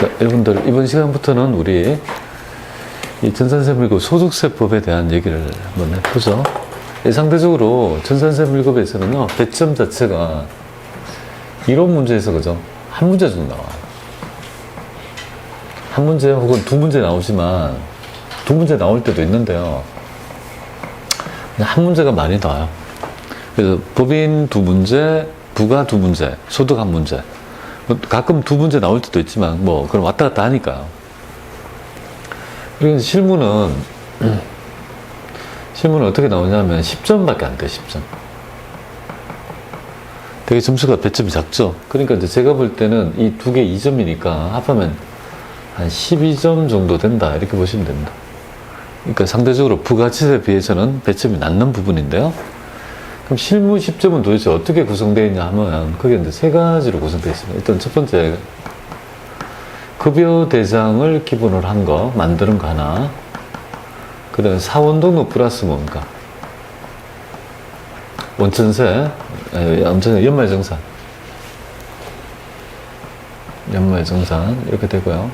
자, 여러분들 이번 시간부터는 우리 이 전산세무일급 소득세법에 대한 얘기를 한번 해보죠. 상대적으로 전산세무일급에서는요, 배점 자체가 이론 문제에서 그죠? 한 문제 정도 나와요. 한 문제 혹은 두 문제 나오지만 두 문제 나올 때도 있는데요. 한 문제가 많이 나와요. 그래서 법인 두 문제, 부가 두 문제, 소득 한 문제. 가끔 두 문제 나올 때도 있지만 뭐 그럼 왔다 갔다 하니까요. 그래서 실무는 어떻게 나오냐면 10점밖에 안 돼요. 10점. 되게 점수가 배점이 작죠. 그러니까 이제 제가 볼 때는 이 두 개 2점이니까 합하면 한 12점 정도 된다 이렇게 보시면 됩니다. 그러니까 상대적으로 부가치세에 비해서는 배점이 낮는 부분인데요. 그럼 실무 10점은 도대체 어떻게 구성되어 있냐 하면 그게 이제 세 가지로 구성되어 있습니다. 일단 첫 번째, 급여 대장을 기본으로 한 거, 만드는 거 하나. 그 다음에 사원 등록 플러스 뭡니까? 원천세, 연말정산. 연말정산, 이렇게 되고요.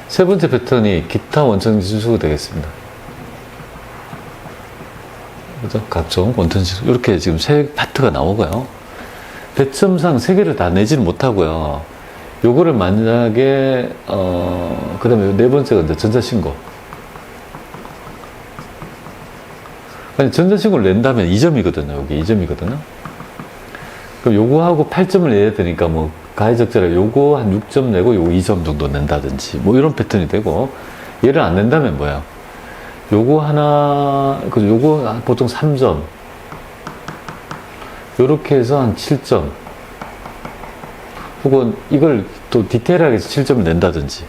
세 번째 패턴이 기타 원천지수가 되겠습니다. 그죠? 각종 원천지수. 이렇게 지금 세 파트가 나오고요. 배점상 세 개를 다 내지는 못하고요. 요거를 만약에, 그 다음에 네 번째가 이제 전자신고. 아니, 전자신고를 낸다면 2점이거든요. 여기 2점이거든요. 그럼 요거하고 8점을 내야 되니까 뭐, 가해적자라 요거 한 6점 내고 요거 2점 정도 낸다든지, 뭐 이런 패턴이 되고, 얘를 안 낸다면 뭐야? 요거 하나, 요거 보통 3점. 요렇게 해서 한 7점. 혹은 이걸 또 디테일하게 해서 7점을 낸다든지.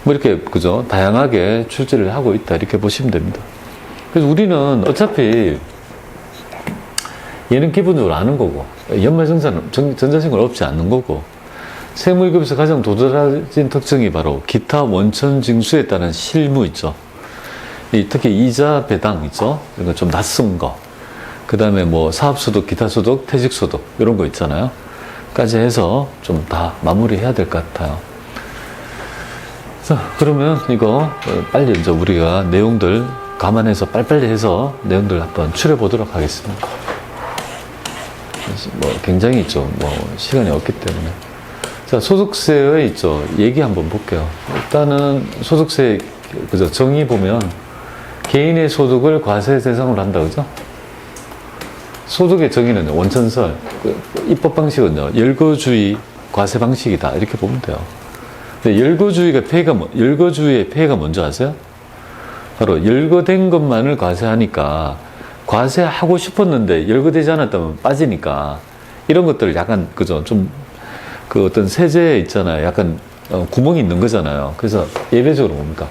뭐 이렇게, 그죠? 다양하게 출제를 하고 있다. 이렇게 보시면 됩니다. 그래서 우리는 어차피 얘는 기본적으로 아는 거고, 연말정산, 전자신고는 없지 않는 거고, 세무일급에서 가장 도드라진 특징이 바로 기타 원천징수에 따른 실무 있죠. 특히 이자 배당 있죠. 이런 거 좀 낯선 거. 그 다음에 뭐 사업소득, 기타소득, 퇴직소득 이런 거 있잖아요. 까지 해서 좀 다 마무리해야 될 것 같아요. 자, 그러면 이거 빨리 이제 우리가 내용들 감안해서 빨리빨리 해서 내용들 한번 추려 보도록 하겠습니다. 뭐 굉장히 있죠. 뭐 시간이 없기 때문에. 자, 소득세의 있죠. 얘기 한번 볼게요. 일단은 소득세 그죠? 정의 보면 개인의 소득을 과세 대상으로 한다, 그죠? 소득의 정의는요, 원천설, 입법 방식은요, 열거주의 과세 방식이다. 이렇게 보면 돼요. 근데 열거주의의 폐해가 뭔지 아세요? 바로 열거된 것만을 과세하니까, 과세하고 싶었는데 열거되지 않았다면 빠지니까, 이런 것들을 약간, 그죠? 좀, 그 어떤 세제에 있잖아요. 약간, 구멍이 있는 거잖아요. 그래서 예외적으로 뭡니까?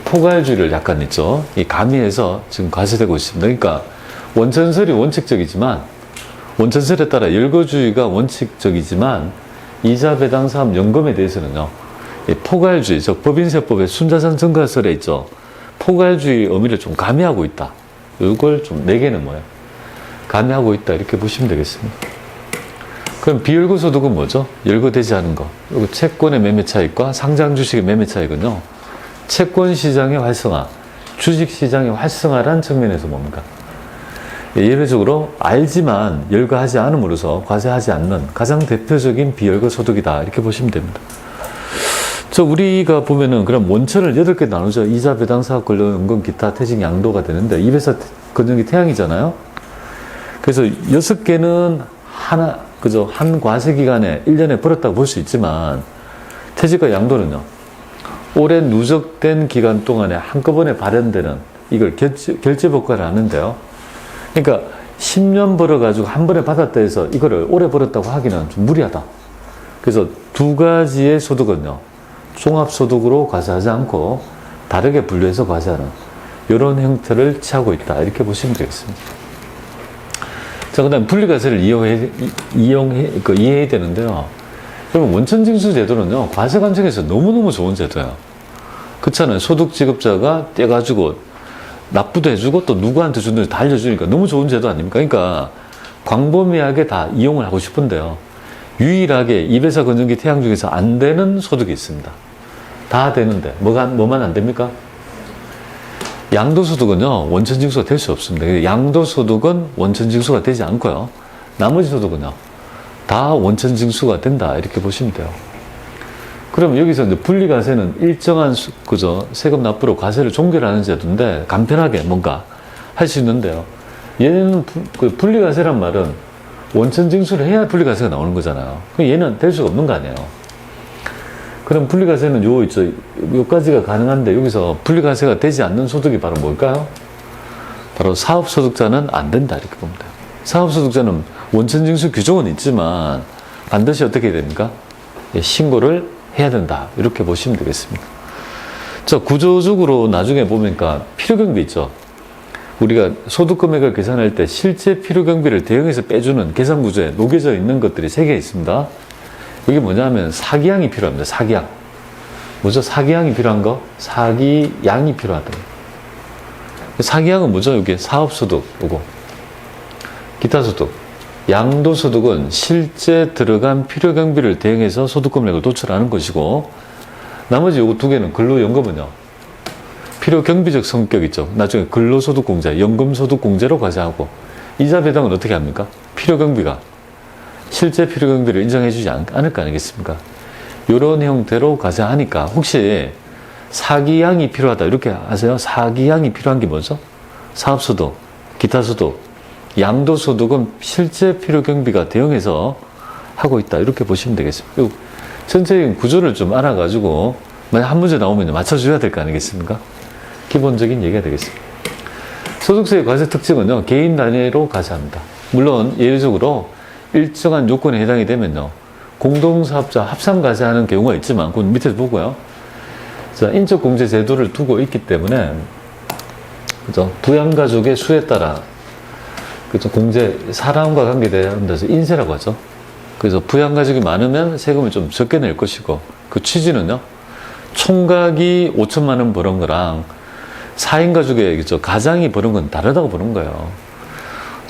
포괄주의를 약간 있죠. 이 가미해서 지금 과세되고 있습니다. 그러니까 원천설이 원칙적이지만 원천설에 따라 열거주의가 원칙적이지만 이자 배당 사업 연금에 대해서는요. 이 포괄주의, 즉 법인세법의 순자산 증가설에 있죠. 포괄주의 의미를 좀 가미하고 있다. 이걸 좀 네 개는 뭐예요? 가미하고 있다. 이렇게 보시면 되겠습니다. 그럼 비열거 소득은 뭐죠? 열거되지 않은 거. 그리고 채권의 매매 차익과 상장 주식의 매매 차익은요. 채권 시장의 활성화, 주식 시장의 활성화란 측면에서 뭡니까? 예외적으로 알지만 열거하지 않음으로써 과세하지 않는 가장 대표적인 비열거 소득이다. 이렇게 보시면 됩니다. 우리가 보면은 그럼 원천을 8개 나누죠. 이자, 배당, 사업, 권료, 연금, 기타, 퇴직, 양도가 되는데 입에서 건정이 태양이잖아요. 그래서 6개는 하나, 그죠? 한 과세 기간에 1년에 벌었다고 볼 수 있지만 퇴직과 양도는요. 오랜 누적된 기간 동안에 한꺼번에 발현되는 이걸 결제 복과를 하는데요. 그러니까 10년 벌어가지고 한 번에 받았다 해서 이거를 오래 벌었다고 하기는 좀 무리하다. 그래서 두 가지의 소득은요. 종합소득으로 과세하지 않고 다르게 분류해서 과세하는 이런 형태를 취하고 있다. 이렇게 보시면 되겠습니다. 자, 그 다음에 분리과세를 이해해야 되는데요. 그러면 원천징수 제도는요, 과세 관점에서 너무너무 좋은 제도예요. 그렇잖아요. 소득 지급자가 떼가지고 납부도 해주고 또 누구한테 주는지 다 알려주니까 너무 좋은 제도 아닙니까? 그러니까 광범위하게 다 이용을 하고 싶은데요. 유일하게 입에서 건전기 태양 중에서 안 되는 소득이 있습니다. 다 되는데 뭐만 안 됩니까? 양도소득은요 원천징수가 될 수 없습니다. 양도소득은 원천징수가 되지 않고요, 나머지 소득은요 다 원천징수가 된다 이렇게 보시면 돼요. 그럼 여기서 이제 분리과세는 일정한 세금 납부로 과세를 종결하는 제도인데 간편하게 뭔가 할 수 있는데요, 얘는 분리과세란 말은 원천징수를 해야 분리과세가 나오는 거잖아요. 그럼 얘는 될 수가 없는 거 아니에요. 그럼 분리과세는 요까지가 가능한데, 여기서 분리과세가 되지 않는 소득이 바로 뭘까요? 바로 사업소득자는 안 된다 이렇게 보면 돼요. 사업소득자는 원천징수 규정은 있지만 반드시 어떻게 해야 됩니까? 신고를 해야 된다 이렇게 보시면 되겠습니다. 자, 구조적으로 나중에 보니까 필요경비 있죠. 우리가 소득금액을 계산할 때 실제 필요경비를 대응해서 빼주는 계산구조에 녹여져 있는 것들이 3개 있습니다. 이게 뭐냐면 사기양이 필요합니다. 사기양. 뭐죠? 사기양이 필요한 거? 사기양이 필요하다. 사기양은 뭐죠? 이게 사업소득, 요거. 기타소득. 양도소득은 실제 들어간 필요경비를 대응해서 소득금액을 도출하는 것이고, 나머지 요거 2개는 근로연금은요, 필요경비적 성격 있죠. 나중에 근로소득공제, 연금소득공제로 과세하고, 이자 배당은 어떻게 합니까? 필요경비가 실제 필요경비를 인정해주지 않을 거 아니겠습니까? 이런 형태로 과세하니까 혹시 사기양이 필요하다 이렇게 하세요. 사기양이 필요한 게 뭐죠? 사업소득, 기타소득, 양도소득은 실제 필요경비가 대응해서 하고 있다 이렇게 보시면 되겠습니다. 전체적인 구조를 좀 알아가지고 만약 한 문제 나오면 맞춰줘야 될 거 아니겠습니까? 기본적인 얘기가 되겠습니다. 소득세의 과세 특징은요, 개인 단위로 과세합니다. 물론 예외적으로 일정한 요건에 해당이 되면요, 공동사업자 합산 과세하는 경우가 있지만, 그건 밑에서 보고요. 자, 인적 공제 제도를 두고 있기 때문에, 그죠? 부양가족의 수에 따라, 그죠? 공제, 사람과 관계되는 데서 인세라고 하죠. 그래서 부양가족이 많으면 세금을 좀 적게 낼 것이고, 그 취지는요, 총각이 5천만 원 버는 거랑 4인 가족의, 그죠? 가장이 버는 건 다르다고 보는 거예요.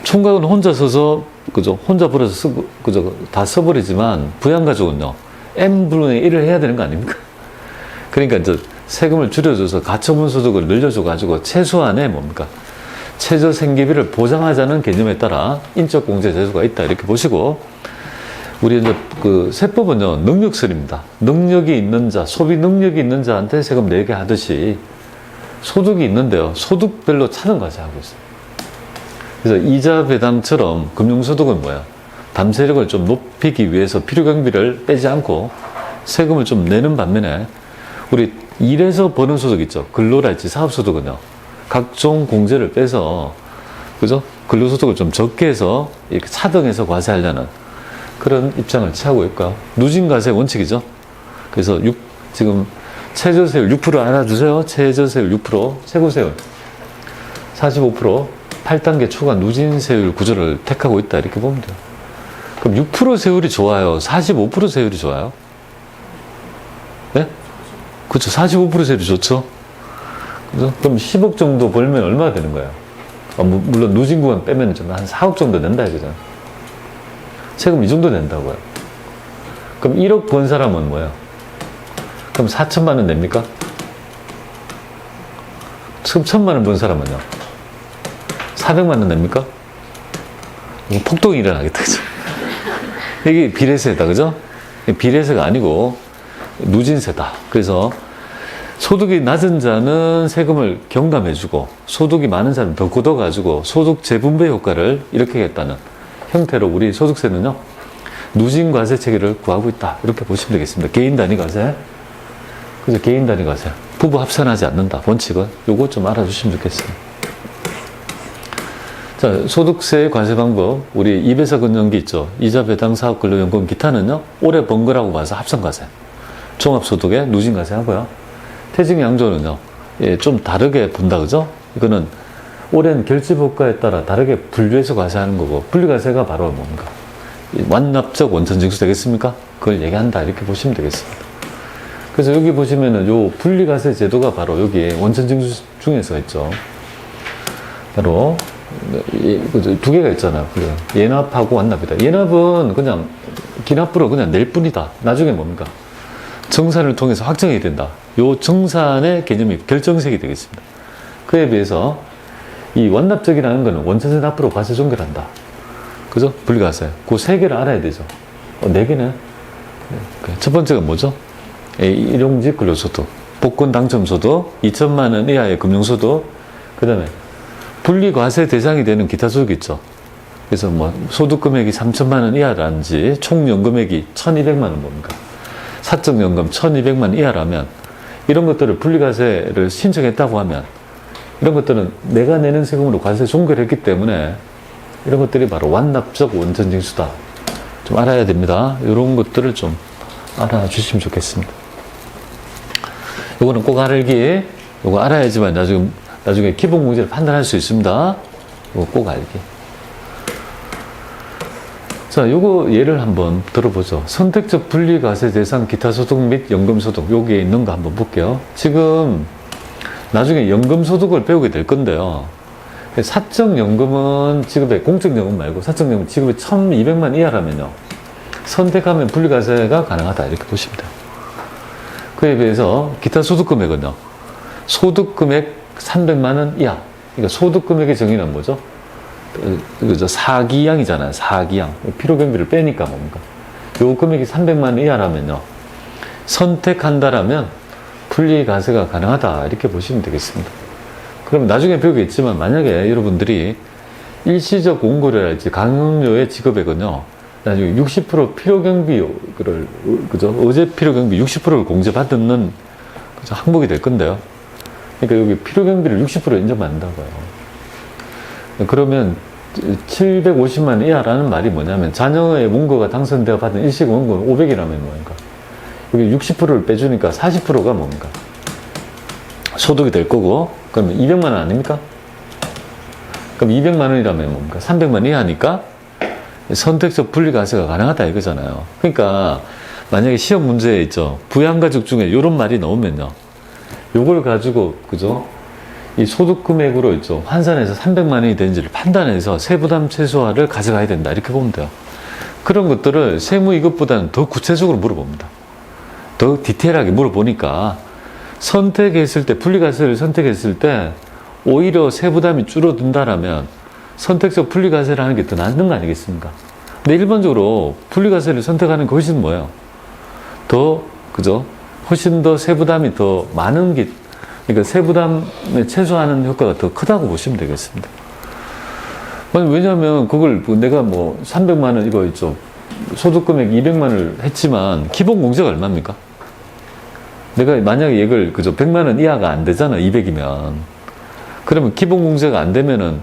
총각은 혼자 써서, 그죠? 혼자 벌어서 쓰고, 그죠? 다 써버리지만, 부양가족은요, n분의 1을 해야 되는 거 아닙니까? 그러니까 이제 세금을 줄여줘서 가처분 소득을 늘려줘가지고, 최소한의 뭡니까? 최저 생계비를 보장하자는 개념에 따라 인적 공제 제도가 있다. 이렇게 보시고, 우리 이제 그 세법은요, 능력설입니다. 능력이 있는 자, 소비 능력이 있는 자한테 세금 내게 하듯이, 소득이 있는데요, 소득별로 차등 과세하고 있어요. 그래서 이자 배당처럼 금융소득은 뭐야? 담세력을 좀 높이기 위해서 필요경비를 빼지 않고 세금을 좀 내는 반면에, 우리 일해서 버는 소득 있죠? 근로랄지 사업소득은요, 각종 공제를 빼서, 그죠? 근로소득을 좀 적게 해서 이렇게 차등해서 과세하려는 그런 입장을 취하고 있고요. 누진과세 원칙이죠? 그래서 지금 최저세율 6% 알아두세요. 최저세율 6%, 최고세율 45%, 8단계 초과 누진세율 구조를 택하고 있다 이렇게 보면 돼요. 그럼 6% 세율이 좋아요? 45% 세율이 좋아요? 네? 그렇죠. 45% 세율이 좋죠. 그죠? 그럼 10억 정도 벌면 얼마나 되는 거예요? 물론 누진 구간 빼면 좀 한 4억 정도 낸다 이거죠. 세금 이 정도 낸다고요. 그럼 1억 번 사람은 뭐예요? 그럼 4천만 원 냅니까? 지금 1,000만 원 번 사람은요? 400만 원 냅니까? 폭동이 일어나겠다, 그죠? 이게 비례세다, 그죠? 비례세가 아니고 누진세다. 그래서 소득이 낮은 자는 세금을 경감해주고, 소득이 많은 자는 더 걷어가지고 소득 재분배 효과를 일으키겠다는 형태로 우리 소득세는요, 누진과세 체계를 구하고 있다. 이렇게 보시면 되겠습니다. 개인 단위 과세. 그죠? 개인 단위 과세. 부부 합산하지 않는다. 원칙은. 요거 좀 알아주시면 좋겠습니다. 자, 소득세 과세 방법. 우리 입에서 걷는 있죠. 이자, 배당, 사업, 근로연금, 기타는요, 오래 번 거라고 봐서 합산과세. 종합소득에 누진과세 하고요. 퇴직 양도는요, 예, 좀 다르게 본다, 그죠? 이거는 오랜 결집효과에 따라 다르게 분류해서 과세하는 거고, 분리과세가 바로 뭔가 완납적 원천징수 되겠습니까? 그걸 얘기한다 이렇게 보시면 되겠습니다. 그래서 여기 보시면은 요 분리과세 제도가 바로 여기 원천징수 중에서 있죠. 바로 두 개가 있잖아요. 그래요. 예납하고 완납이다. 예납은 그냥 기납부로 그냥 낼 뿐이다. 나중에 뭡니까? 정산을 통해서 확정이 된다. 요 정산의 개념이 결정색이 되겠습니다. 그에 비해서 이 완납적이라는 거는 원천세 납부로 과세 종결한다. 그죠? 분리과세. 그 세 개를 알아야 되죠. 네 개는? 첫 번째가 뭐죠? 일용직 근로소득, 복권 당첨소득, 2천만 원 이하의 금융소득, 그 다음에 분리과세 대상이 되는 기타 소득 있죠. 그래서 뭐 소득 금액이 3천만 원 이하라든지 총 연금액이 1,200만 원 뭡니까? 사적연금 1,200만 원 이하라면 이런 것들을 분리과세를 신청했다고 하면 이런 것들은 내가 내는 세금으로 과세 종결했기 때문에 이런 것들이 바로 완납적 원천징수다. 좀 알아야 됩니다. 이런 것들을 좀 알아주시면 좋겠습니다. 요거는 꼭 알기. 요거 알아야지만 나중에 기본 공제를 판단할 수 있습니다. 요거 꼭 알기. 자, 요거 예를 한번 들어보죠. 선택적 분리과세 대상 기타소득 및 연금소득. 여기에 있는 거 한번 볼게요. 지금 나중에 연금소득을 배우게 될 건데요. 사적연금은 지급에, 공적연금 말고 사적연금 지급에 1,200만 이하라면요. 선택하면 분리과세가 가능하다. 이렇게 보시면 돼요. 그에 비해서 기타 소득금액은요. 소득금액 300만 원 이하. 그러니까 소득금액의 정의는 뭐죠? 그죠? 사기양이잖아요. 사기양. 필요경비를 빼니까 뭡니까? 요 금액이 300만 원 이하라면요. 선택한다라면 분리과세가 가능하다. 이렇게 보시면 되겠습니다. 그러면 나중에 배우겠지만 만약에 여러분들이 일시적 원고료랄지 강요의 지급액은요. 나중에 60% 필요경비를, 그죠? 어제 필요경비 60%를 공제받는 그죠? 항목이 될 건데요. 그러니까 여기 필요경비를 60% 인정받는다고요. 그러면 750만 원 이하라는 말이 뭐냐면 자녀의 원고가 당선되어 받은 일시적 원고는 500이라면 뭐니까 여기 60%를 빼주니까 40%가 뭡니까? 소득이 될 거고 그러면 200만 원 아닙니까? 그럼 200만 원이라면 뭡니까? 300만 원 이하니까 선택적 분리과세가 가능하다 이거잖아요. 그러니까 만약에 시험 문제에 있죠. 부양가족 중에 이런 말이 나오면요. 요걸 가지고 그죠? 이 소득 금액으로 있죠. 환산해서 300만 원이 되는지를 판단해서 세부담 최소화를 가져가야 된다. 이렇게 보면 돼요. 그런 것들을 세무 이것보다는 더 구체적으로 물어봅니다. 더 디테일하게 물어보니까 선택했을 때, 분리과세를 선택했을 때 오히려 세부담이 줄어든다라면 선택적 분리과세를 하는 게 더 낫는 거 아니겠습니까? 근데 일반적으로 분리과세를 선택하는 것이 뭐예요? 더, 그죠? 훨씬 더 세부담이 더 많은 게, 그러니까 세부담을 최소화하는 효과가 더 크다고 보시면 되겠습니다. 왜냐하면 그걸 내가 뭐 300만 원 이거 있죠. 소득금액 200만 원을 했지만 기본 공제가 얼마입니까? 내가 만약에 이걸 그죠 100만 원 이하가 안 되잖아. 200이면. 그러면 기본 공제가 안 되면은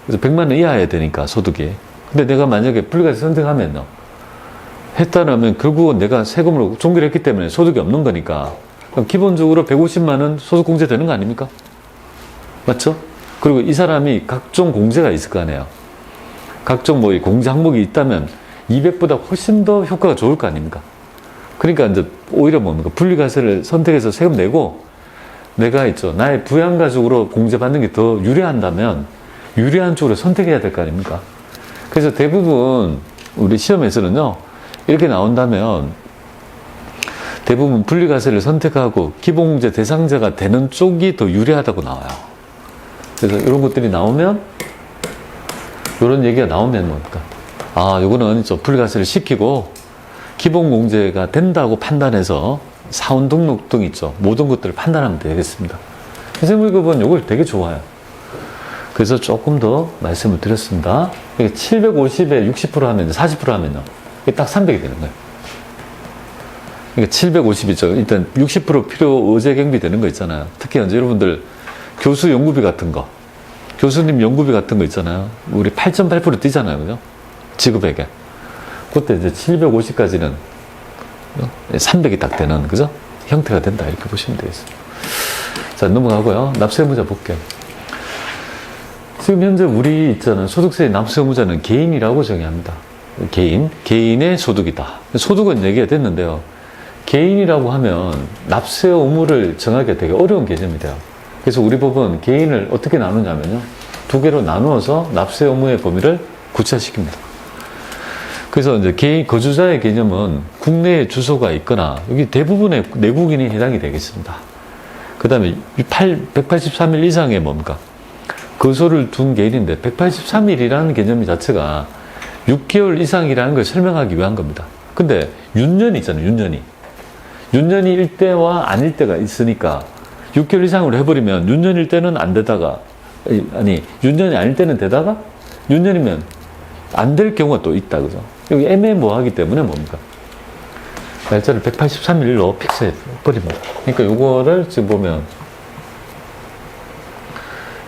그래서 100만 원 이하여야 되니까 소득이. 근데 내가 만약에 분리과세 선택하면요. 했다라면 결국은 내가 세금으로 종결했기 때문에 소득이 없는 거니까 그럼 기본적으로 150만 원 소득 공제 되는 거 아닙니까? 맞죠? 그리고 이 사람이 각종 공제가 있을 거 아니에요. 각종 뭐 공제 항목이 있다면 200보다 훨씬 더 효과가 좋을 거 아닙니까? 그러니까 이제 오히려 뭡니까? 분리과세를 선택해서 세금 내고 내가 있죠. 나의 부양가족으로 공제받는 게 더 유리한다면 유리한 쪽으로 선택해야 될 거 아닙니까? 그래서 대부분 우리 시험에서는요. 이렇게 나온다면 대부분 분리과세를 선택하고 기본공제 대상자가 되는 쪽이 더 유리하다고 나와요. 그래서 이런 것들이 나오면 이런 얘기가 나오면 뭡니까? 아, 요거는 분리과세를 시키고 기본공제가 된다고 판단해서 사원 등록 등 있죠. 모든 것들을 판단하면 되겠습니다. 세무위급은 요걸 되게 좋아요. 그래서 조금 더 말씀을 드렸습니다. 750에 60% 하면 40% 하면요. 이게 딱 300이 되는 거예요. 그러니까 750이죠. 일단 60% 필요 의제 경비 되는 거 있잖아요. 특히 이제 여러분들 교수 연구비 같은 거, 교수님 연구비 같은 거 있잖아요. 우리 8.8% 뛰잖아요. 그죠? 지급액에. 그때 이제 750까지는 300이 딱 되는, 그죠? 형태가 된다. 이렇게 보시면 되겠습니다. 자, 넘어가고요. 납세 의무자 볼게요. 지금 현재 우리 있잖아요. 소득세 납세 의무자는 개인이라고 정의합니다. 개인의 소득이다. 소득은 얘기가 됐는데요. 개인이라고 하면 납세 의무를 정하기가 되게 어려운 개념이 돼요. 그래서 우리 법은 개인을 어떻게 나누냐면요. 두 개로 나누어서 납세 의무의 범위를 구체화시킵니다. 그래서 이제 개인 거주자의 개념은 국내에 주소가 있거나 여기 대부분의 내국인이 해당이 되겠습니다. 그 다음에 183일 이상의 뭡니까? 거소를 둔 개인인데 183일이라는 개념 자체가 6개월 이상이라는 걸 설명하기 위한 겁니다. 근데 윤년이 있잖아요. 윤년이 1대와 아닐 때가 있으니까 6개월 이상으로 해버리면 윤년일 때는 안 되다가 아니 윤년이 아닐 때는 되다가 윤년이면 안 될 경우가 또 있다. 그죠? 여기 애매모호하기 때문에 뭡니까? 날짜를 183일로 픽스해 버립니다. 그러니까 요거를 지금 보면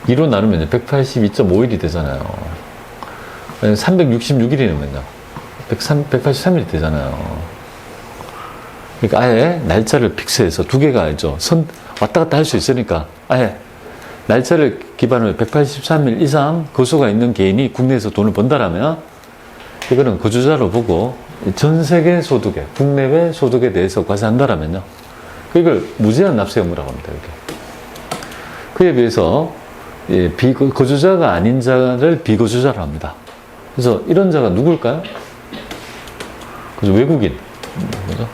2로 나누면 182.5일이 되잖아요. 366일이면요. 183일이 되잖아요. 그러니까 아예 날짜를 픽스해서 두 개가 있죠. 왔다 갔다 할 수 있으니까 아예 날짜를 기반으로 183일 이상 거소가 있는 개인이 국내에서 돈을 번다라면 이거는 거주자로 보고 전 세계 소득에, 국내외 소득에 대해서 과세한다라면요. 이걸 무제한 납세 의무라고 합니다. 이렇게. 그에 비해서 거주자가 아닌 자를 비거주자로 합니다. 그래서 이런 자가 누굴까요? 그죠? 외국인. 그죠?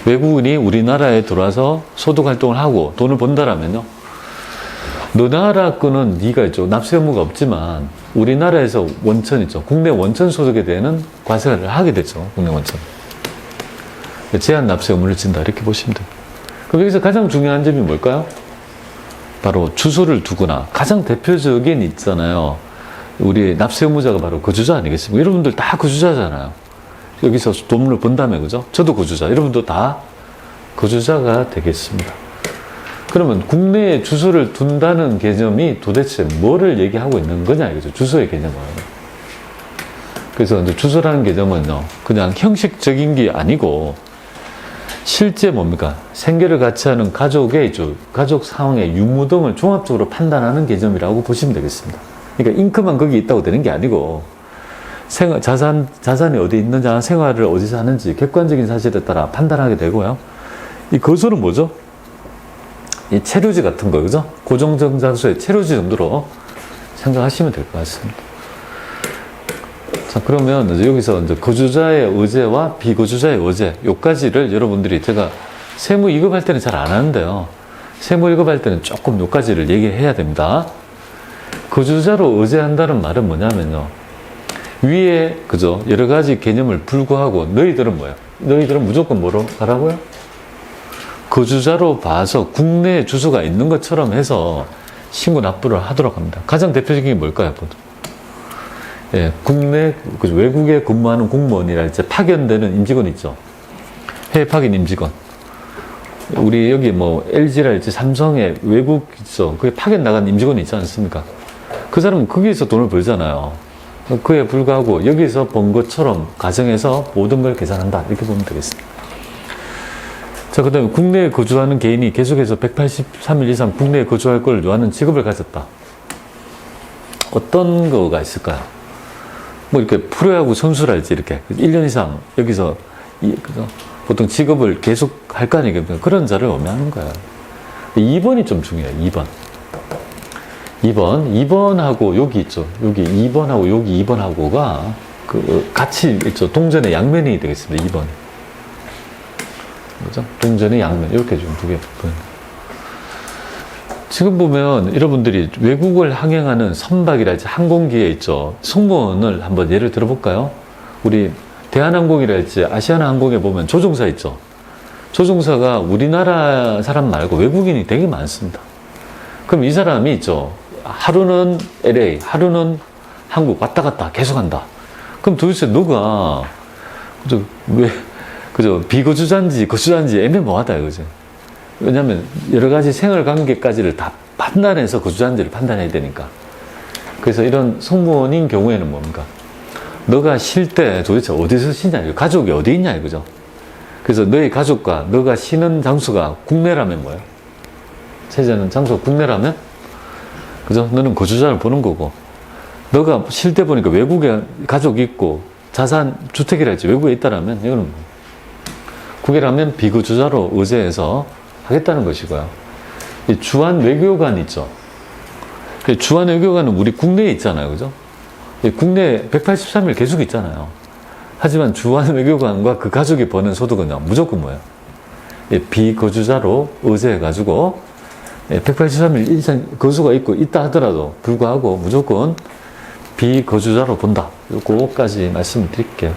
외국인이 우리나라에 들어와서 소득 활동을 하고 돈을 번다라면요. 너 나라 거는 네가 있죠. 납세 의무가 없지만 우리나라에서 원천 있죠. 국내 원천 소득에 대해서는 과세를 하게 되죠. 국내 원천. 제한 납세 의무를 진다. 이렇게 보시면 돼요. 그럼 여기서 가장 중요한 점이 뭘까요? 바로 주소를 두거나 가장 대표적인 있잖아요. 우리 납세 의무자가 바로 거주자 아니겠습니까? 여러분들 다 거주자잖아요. 여기서 돈을 번다며, 그죠? 저도 거주자. 여러분도 다 거주자가 되겠습니다. 그러면 국내에 주소를 둔다는 개념이 도대체 뭐를 얘기하고 있는 거냐, 이거죠. 주소의 개념은. 그래서 이제 주소라는 개념은요, 그냥 형식적인 게 아니고, 실제 뭡니까? 생계를 같이 하는 가족의, 가족 상황의 유무 등을 종합적으로 판단하는 개념이라고 보시면 되겠습니다. 그러니까 잉크만 거기 있다고 되는 게 아니고, 자산이 어디 있느냐, 생활을 어디서 하는지 객관적인 사실에 따라 판단하게 되고요. 이 거소는 뭐죠? 이 체류지 같은 거, 그죠? 고정장소의 체류지 정도로 생각하시면 될 것 같습니다. 자, 그러면 이제 여기서 이제 거주자의 의제와 비거주자의 의제, 요까지를 여러분들이 제가 세무 2급 할 때는 잘 안 하는데요. 세무 1급 할 때는 조금 요까지를 얘기해야 됩니다. 거주자로 의제한다는 말은 뭐냐면요. 위에, 그죠? 여러 가지 개념을 불구하고 너희들은 뭐예요? 너희들은 무조건 뭐로 가라고요? 거주자로 봐서 국내에 주소가 있는 것처럼 해서 신고 납부를 하도록 합니다. 가장 대표적인 게 뭘까요? 예, 국내, 외국에 근무하는 공무원이랄지 파견되는 임직원 있죠. 해외 파견 임직원. 우리 여기 뭐 LG랄지 삼성에 외국 있죠. 그게 파견 나간 임직원이 있지 않습니까? 그 사람은 거기에서 돈을 벌잖아요. 그에 불구하고 여기서 번 것처럼 가정해서 모든 걸 계산한다. 이렇게 보면 되겠습니다. 자, 그 다음에 국내에 거주하는 개인이 계속해서 183일 이상 국내에 거주할 걸 요하는 직업을 가졌다. 어떤 거가 있을까요? 뭐 이렇게 프로야구 선수랄지 이렇게 1년 이상 여기서 보통 직업을 계속 할 거 아니겠습니까? 그런 자를 의미하는 거예요. 2번이 좀 중요해요. 2번하고 여기 있죠. 여기 2번하고 여기 2번하고가 같이 있죠. 동전의 양면이 되겠습니다. 2번. 그죠? 동전의 양면. 이렇게 좀 두 개 보입니다. 지금 보면 여러분들이 외국을 항행하는 선박이랄지 항공기에 있죠. 승무원을 한번 예를 들어볼까요? 우리 대한항공이랄지 아시아나항공에 보면 조종사 있죠. 조종사가 우리나라 사람 말고 외국인이 되게 많습니다. 그럼 이 사람이 있죠. 하루는 LA, 하루는 한국 왔다 갔다 계속 한다. 그럼 도대체 너가 그죠? 비거주자인지 거주자인지 애매모호하다 이거죠. 왜냐하면 여러 가지 생활 관계까지를 다 판단해서 거주자인지를 판단해야 되니까. 그래서 이런 승무원인 경우에는 뭡니까? 너가 쉴 때 도대체 어디서 쉬냐? 가족이 어디 있냐 이거죠. 그래서 너의 가족과 너가 쉬는 장소가 국내라면 뭐예요? 세자는 장소가 국내라면? 그죠? 너는 거주자를 보는 거고. 너가 쉴 때 보니까 외국에 가족이 있고 자산, 주택이랄지 외국에 있다라면 이거는 국외라면 비거주자로 의제해서 하겠다는 것이고요. 이 주한 외교관 있죠. 주한외교관은 우리 국내에 있잖아요. 그죠? 국내에 183일 계속 있잖아요. 하지만 주한외교관과 그 가족이 버는 소득은요, 무조건 뭐예요? 비거주자로 의제해가지고 183일 이상 거주가 있다 하더라도 불구하고 무조건 비거주자로 본다. 요거까지 말씀드릴게요.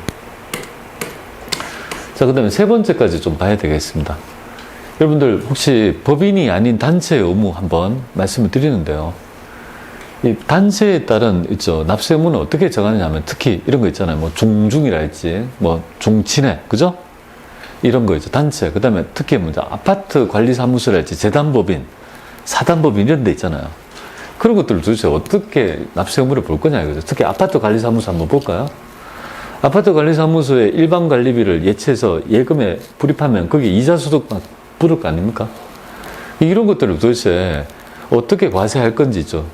자, 그 다음에 세 번째까지 좀 봐야 되겠습니다. 여러분들 혹시 법인이 아닌 단체의 의무 한번 말씀을 드리는데요. 이 단체에 따른 납세 의무는 어떻게 정하느냐 하면 특히 이런 거 있잖아요. 뭐 종중이라 했지, 뭐 종친회, 그죠? 이런 거 있죠. 단체. 그 다음에 특히 먼저 아파트 관리사무소라 했지, 재단법인, 사단법인 이런 데 있잖아요. 그런 것들을 도대체 어떻게 납세 의무를 볼 거냐 이거죠. 특히 아파트 관리사무소 한번 볼까요? 아파트 관리사무소에 일반 관리비를 예치해서 예금에 불입하면 거기 이자 소득 부를 거 아닙니까? 이런 것들을 도대체 어떻게 과세할 건지 있죠.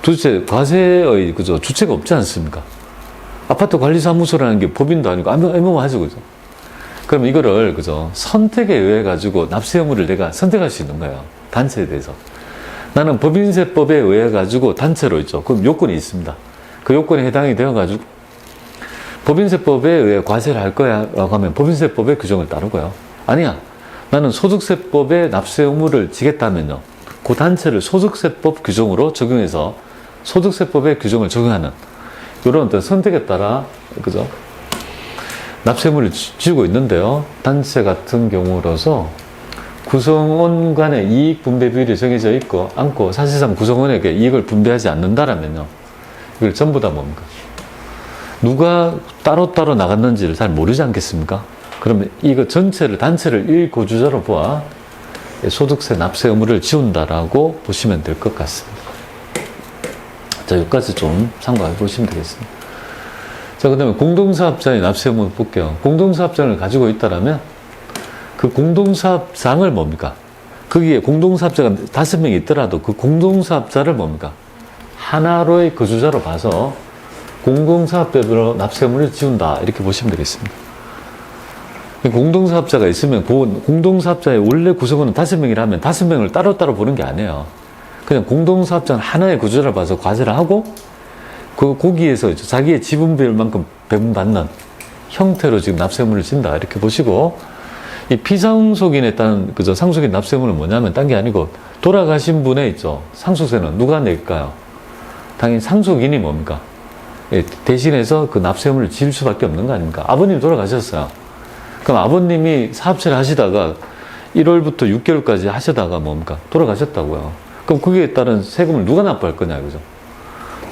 도대체 과세의 그죠 주체가 없지 않습니까? 아파트 관리사무소라는 게 법인도 아니고 애매모하죠, 그죠? 그럼 이거를 그죠 선택에 의해 가지고 납세 의무를 내가 선택할 수 있는 거예요. 단체에 대해서. 나는 법인세법에 의해 가지고 단체로 있죠. 그럼 요건이 있습니다. 그 요건에 해당이 되어 가지고 법인세법에 의해 과세를 할 거야 라고 하면 법인세법의 규정을 따르고요. 아니야. 나는 소득세법에 납세 의무를 지겠다면요. 그 단체를 소득세법 규정으로 적용해서 소득세법의 규정을 적용하는 이런 어떤 선택에 따라 그죠? 납세 의무를 지고 있는데요. 단체 같은 경우로서 구성원 간의 이익 분배 비율이 정해져 있고 않고 사실상 구성원에게 이익을 분배하지 않는다라면요. 이걸 전부 다 뭡니까? 누가 따로따로 나갔는지를 잘 모르지 않겠습니까? 그러면 이거 전체를, 단체를 1거주자로 보아 소득세 납세 의무를 지운다라고 보시면 될 것 같습니다. 자, 여기까지 좀 참고해 보시면 되겠습니다. 자, 그 다음에 공동사업자의 납세 의무 볼게요. 공동사업장을 가지고 있다라면 그 공동사업장을 뭡니까? 거기에 공동사업자가 5명이 있더라도 그 공동사업자를 뭡니까? 하나로의 거주자로 봐서 공동사업법으로 납세 의무를 지운다. 이렇게 보시면 되겠습니다. 공동사업자가 있으면 그 공동사업자의 원래 구성원은 5명이라면 5명을 따로따로 보는 게 아니에요. 그냥 공동사업자는 하나의 구조를 봐서 과세를 하고 거기에서 자기의 지분 비율만큼 배분받는 형태로 지금 납세 의무를 진다. 이렇게 보시고 이 피상속인에 따른 그저 상속인 납세 의무는 뭐냐면 딴 게 아니고 돌아가신 분의 있죠. 상속세는 누가 낼까요? 당연히 상속인이 뭡니까? 대신해서 그 납세 의무를 지을 수밖에 없는 거 아닙니까? 아버님 돌아가셨어요. 그럼 아버님이 사업체를 하시다가 1월부터 6개월까지 하시다가 뭡니까? 돌아가셨다고요. 그럼 거기에 따른 세금을 누가 납부할 거냐, 그죠?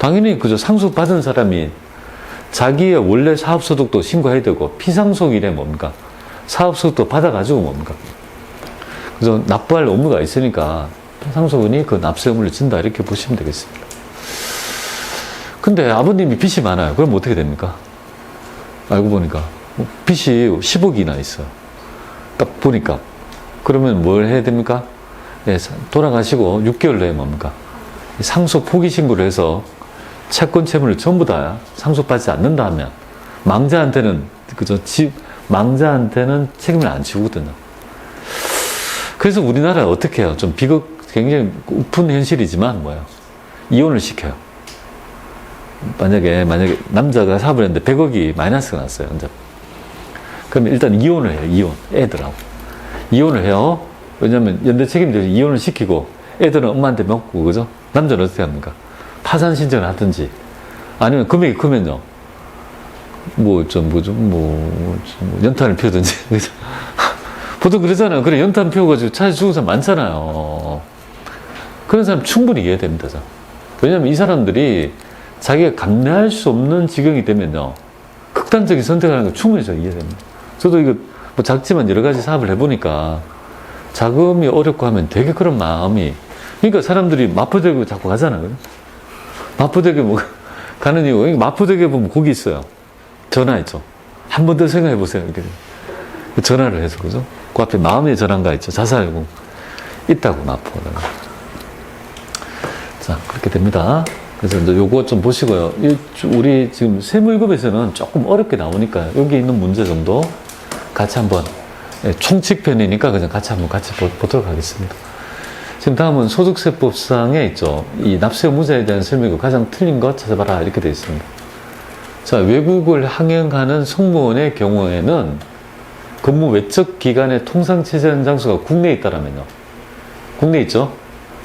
당연히 그저 상속받은 사람이 자기의 원래 사업소득도 신고해야 되고 피상속인에 뭡니까? 사업소득도 받아가지고 뭡니까? 그래서 납부할 의무가 있으니까 상속인이 그 납세 의무를 진다. 이렇게 보시면 되겠습니다. 근데 아버님이 빚이 많아요. 그럼 어떻게 됩니까? 알고 보니까 빚이 10억이나 있어요. 딱 보니까. 그러면 뭘 해야 됩니까? 돌아가시고 6개월 내에 뭡니까? 상속 포기 신고를 해서 채권 채무를 전부 다 상속받지 않는다 하면 망자한테는 그저 망자한테는 책임을 안 지우거든요. 그래서 우리나라 어떻게 해요? 좀 굉장히 우픈 현실이지만 뭐예요? 이혼을 시켜요. 만약에 남자가 사업을 했는데 100억이 마이너스가 났어요. 이제. 그러면 일단 이혼을 해요. 이혼. 애들하고. 이혼을 해요. 왜냐면 연대 책임져서 이혼을 시키고 애들은 엄마한테 먹고, 그죠? 남자는 어떻게 합니까? 파산 신청을 하든지 아니면 금액이 크면요. 연탄을 피우든지. 그죠? 보통 그러잖아요. 그래, 연탄 피워가지고 차에 죽은 사람 많잖아요. 그런 사람 충분히 이해됩니다. 왜냐면 이 사람들이 자기가 감내할 수 없는 지경이 되면요. 극단적인 선택을 하는 거 충분히 저 이해됩니다. 저도 이거 뭐 작지만 여러 가지 사업을 해보니까 자금이 어렵고 하면 되게 그런 마음이. 그러니까 사람들이 마포대교 자꾸 가잖아요. 마포대교 가는 이유가 마포대교 보면 거기 있어요. 전화 있죠. 한 번 더 생각해 보세요. 이렇게 전화를 해서, 그죠? 그 앞에 마음의 전환가 있죠. 자살공 있다고 마포가. 자, 그렇게 됩니다. 그래서 이제 요거 좀 보시고요. 우리 지금 세무일급에서는 조금 어렵게 나오니까 여기 있는 문제 정도 같이 한번 총칙편이니까 그냥 같이 보도록 하겠습니다. 지금 다음은 소득세법상에 있죠. 이 납세 의무자에 대한 설명이 가장 틀린 것 찾아봐라 이렇게 되어 있습니다. 자, 외국을 항행하는 승무원의 경우에는 근무 외적 기간의 통상 체전 장소가 국내에 있다라면요. 국내에 있죠?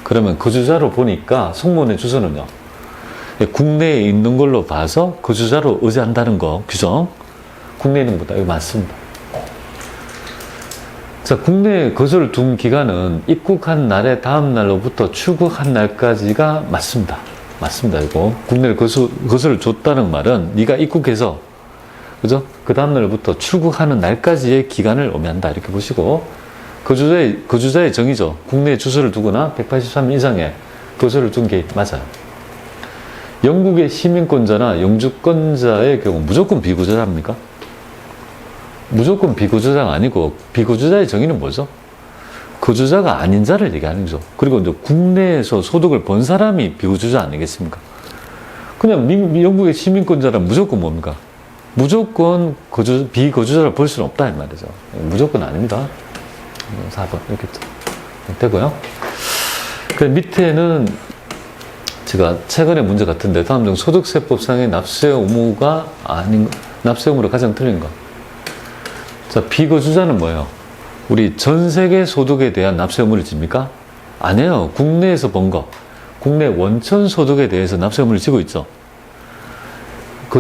그러면 거주자로 보니까 승무원의 주소는요. 국내에 있는 걸로 봐서 거주자로 의지한다는 거 규정. 국내에 있는 것보다 이거 맞습니다. 자, 국내에 거주를 둔 기간은 입국한 날의 다음 날로부터 출국한 날까지가 맞습니다. 맞습니다. 이거 국내에 거주를 줬다는 말은 네가 입국해서 그죠? 그 다음 날부터 출국하는 날까지의 기간을 의미한다. 이렇게 보시고 거주자의 정의죠. 국내에 주소를 두거나 183일 이상의 거주를 둔 게 맞아요. 영국의 시민권자나 영주권자의 경우 무조건 비거주자입니까? 무조건 비거주자가 아니고 비거주자의 정의는 뭐죠? 거주자가 아닌 자를 얘기하는 거죠. 그리고 이제 국내에서 소득을 번 사람이 비거주자 아니겠습니까? 그냥 영국의 시민권자란 무조건 뭡니까? 무조건 비거주자를 볼 수는 없다 이 말이죠. 무조건 아닙니다. 4번 이렇게 되고요. 그 밑에는 제가 최근의 문제 같은데 다음 중 소득세법상의 납세 의무가 아닌 납세 의무로 가장 틀린 거. 자, 비거주자는 뭐예요? 우리 전 세계 소득에 대한 납세 의무를 집니까? 아니에요. 국내에서 번 거. 국내 원천 소득에 대해서 납세 의무를 지고 있죠.